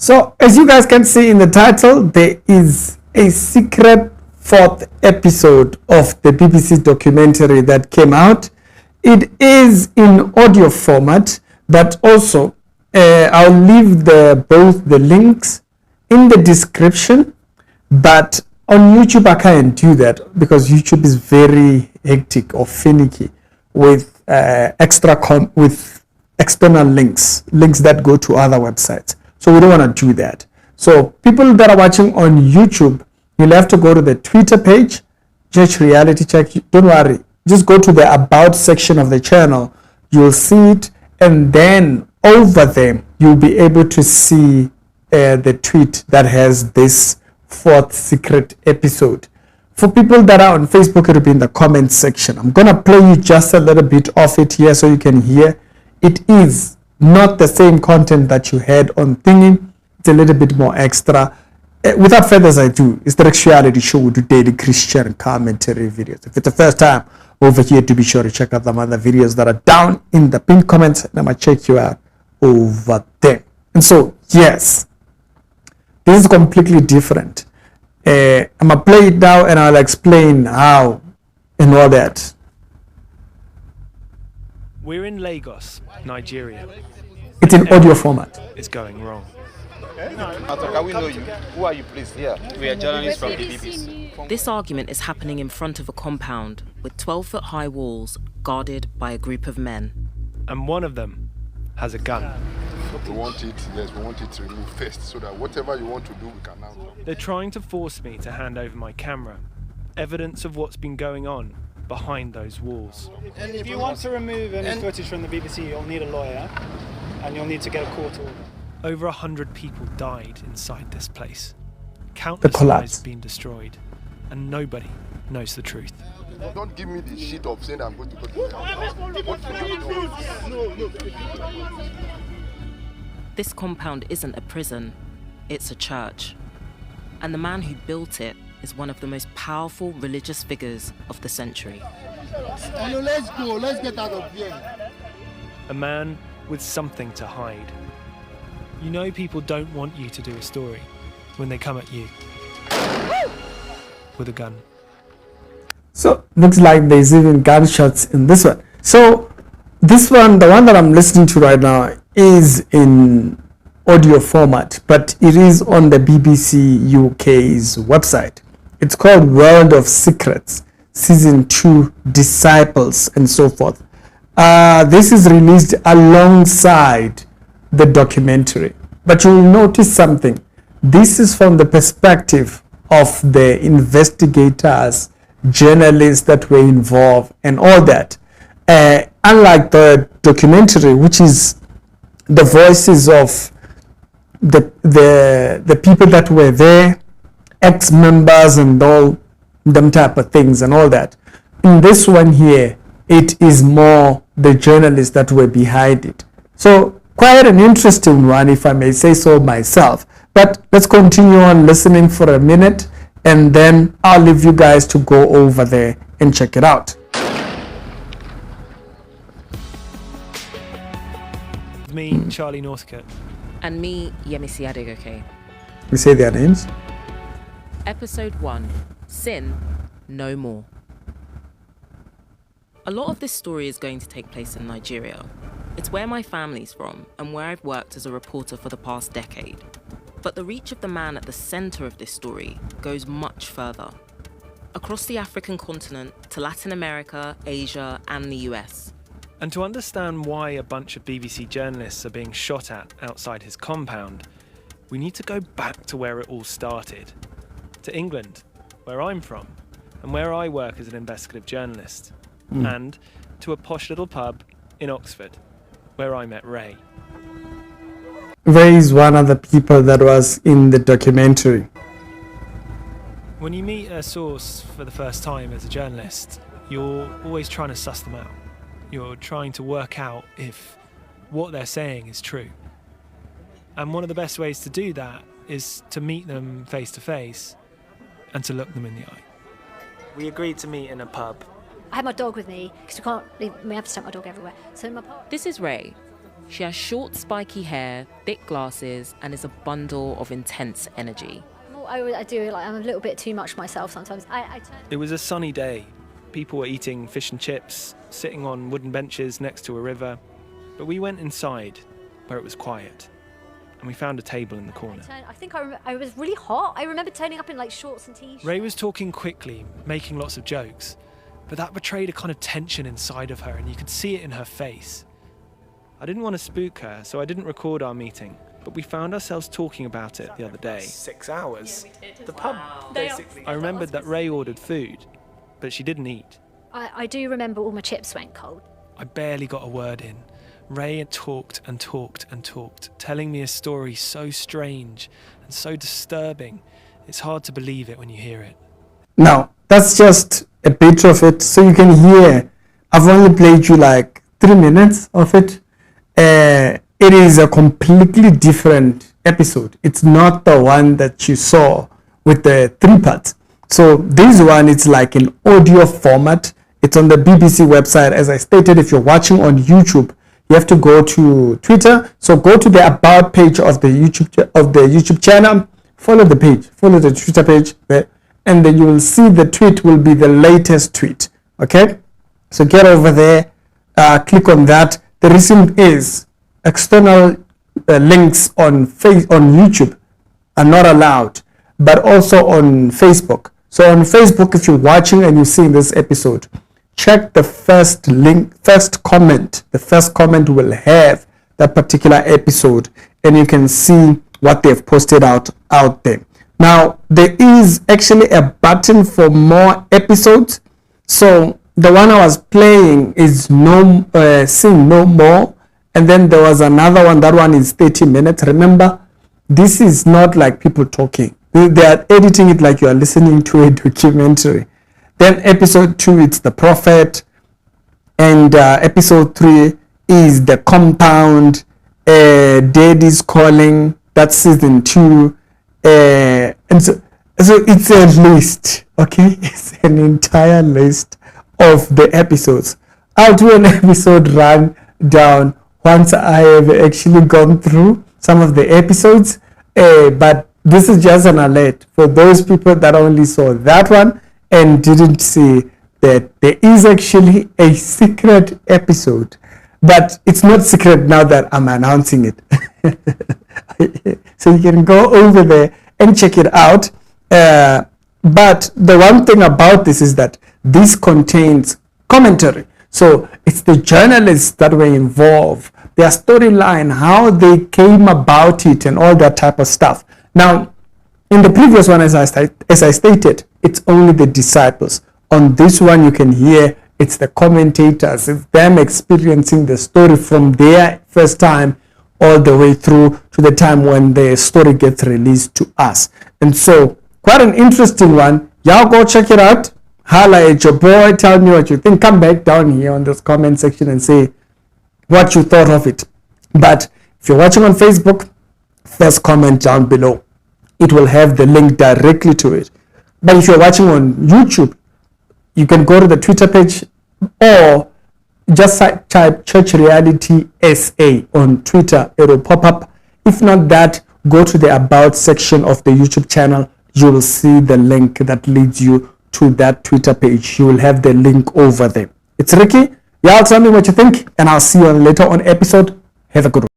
So, as you guys can see in the title, there is a secret fourth episode of the BBC documentary that came out. It is in audio format, but also I'll leave both the links in the description. But on YouTube, I can't do that because YouTube is very hectic or finicky with with external links that go to other websites. So we don't want to do that. So people that are watching on YouTube, you'll have to go to the Twitter page, Church Reality Check. Don't worry, just go to the About section of the channel. You'll see it, and then over there, you'll be able to see the tweet that has this fourth secret episode. For people that are on Facebook, it'll be in the comments section. I'm gonna play you just a little bit of it here so you can hear. It is not the same content that you had on Thingy. It's a little bit more extra. Without further ado, it's the Rex Reality Show. We do daily Christian commentary videos. If it's the first time over here, to be sure to check out the other videos that are down in the pinned comments, and I'm gonna check you out over there. And so, yes, this is completely different. I'm gonna play it now, and I'll explain how and all that. We're in Lagos, Nigeria. It's in audio format. It's going wrong. Can we know you? Who are you, please? Yeah. We are journalists from the BBC. This argument is happening in front of a compound with 12-foot-high walls guarded by a group of men. And one of them has a gun. We want it removed first, so that whatever you want to do, we can now do. They're trying to force me to hand over my camera, evidence of what's been going on behind those walls. And if you want to remove any footage from the BBC, you'll need a lawyer, and you'll need to get a court order. Over 100 people died inside this place. Countless lives have been destroyed, and nobody knows the truth. Don't give me the shit of saying I'm going to go to This compound isn't a prison, it's a church. And the man who built it is one of the most powerful religious figures of the century. Let's go, let's get out of here. A man with something to hide. You know people don't want you to do a story when they come at you with a gun. So looks like there's even gunshots in this one. So this one, the one that I'm listening to right now, is in audio format, but it is on the BBC UK's website. It's called World of Secrets, Season 2, Disciples, and so forth. This is released alongside the documentary. But you'll notice something. This is from the perspective of the investigators, journalists that were involved, and all that. Unlike the documentary, which is the voices of the people that were there, ex-members and all them type of things and all that. In this one here, it is more the journalists that were behind it. So quite an interesting one, if I may say so myself. But let's continue on listening for a minute, and then I'll leave you guys to go over there and check it out. Me, Charlie Northcote. And me, Yemisi Adegoke. We say their names. Episode 1, Sin No More. A lot of this story is going to take place in Nigeria. It's where my family's from and where I've worked as a reporter for the past decade. But the reach of the man at the centre of this story goes much further. Across the African continent to Latin America, Asia, and the US. And to understand why a bunch of BBC journalists are being shot at outside his compound, we need to go back to where it all started. To England, where I'm from, and where I work as an investigative journalist. And to a posh little pub in Oxford, where I met Ray. Ray is one of the people that was in the documentary. When you meet a source for the first time as a journalist, you're always trying to suss them out. You're trying to work out if what they're saying is true. And one of the best ways to do that is to meet them face to face and to look them in the eye. We agreed to meet in a pub. I had my dog with me because we have to take my dog everywhere. So This is Ray. She has short, spiky hair, thick glasses, and is a bundle of intense energy. I do, like, I'm a little bit too much myself sometimes. It was a sunny day. People were eating fish and chips, sitting on wooden benches next to a river. But we went inside, where it was quiet, and we found a table in the corner. I think I was really hot. I remember turning up in like shorts and t-shirts. Ray was talking quickly, making lots of jokes, but that betrayed a kind of tension inside of her, and you could see it in her face. I didn't want to spook her, so I didn't record our meeting, but we found ourselves talking about it the other day. 6 hours. Yeah, we did. The pub, basically. I remembered that Ray ordered food, but she didn't eat. I do remember all my chips went cold. I barely got a word in. Ray had talked and talked and talked, telling me a story so strange and so disturbing. It's hard to believe it when you hear it. Now, that's just a bit of it, so you can hear. I've only played you like 3 minutes of it. It is a completely different episode. It's not the one that you saw with the 3 parts. So this one, it's like an audio format. It's on the BBC website. As I stated, if you're watching on YouTube, you have to go to Twitter. So go to the about page of the YouTube channel. Follow the page. Follow the Twitter page there, and then you will see the tweet will be the latest tweet. Okay. So get over there. Click on that. The reason is external links on YouTube are not allowed, but also on Facebook. So on Facebook, if you're watching and you're seeing this episode, check the first link, first comment. The first comment will have that particular episode, and you can see what they've posted out there. Now, there is actually a button for more episodes. So the one I was playing is Sing No More. And then there was another one. That one is 30 minutes. Remember, this is not like people talking. They are editing it like you are listening to a documentary. Then episode 2, it's The Prophet. And episode 3 is The Compound. Daddy's Calling. That's season 2. And so it's a list, okay? It's an entire list of the episodes. I'll do an episode run down once I have actually gone through some of the episodes. But this is just an alert for those people that only saw that one and didn't see that there is actually a secret episode. But it's not secret now that I'm announcing it. So you can go over there and check it out. But the one thing about this is that this contains commentary. So it's the journalists that were involved, their storyline, how they came about it, and all that type of stuff. Now, in the previous one, as I stated, it's only the disciples. On this one, you can hear it's the commentators, it's them experiencing the story from their first time all the way through to the time when the story gets released to us. And so, quite an interesting one. Y'all go check it out. Holla at your boy. Tell me what you think. Come back down here on this comment section and say what you thought of it. But if you're watching on Facebook, first comment down below. It will have the link directly to it. But if you're watching on YouTube, you can go to the Twitter page or just type Church Reality SA on Twitter. It will pop up. If not that, go to the About section of the YouTube channel. You will see the link that leads you to that Twitter page. You will have the link over there. It's Ricky. Y'all tell me what you think, and I'll see you later on episode. Have a good one.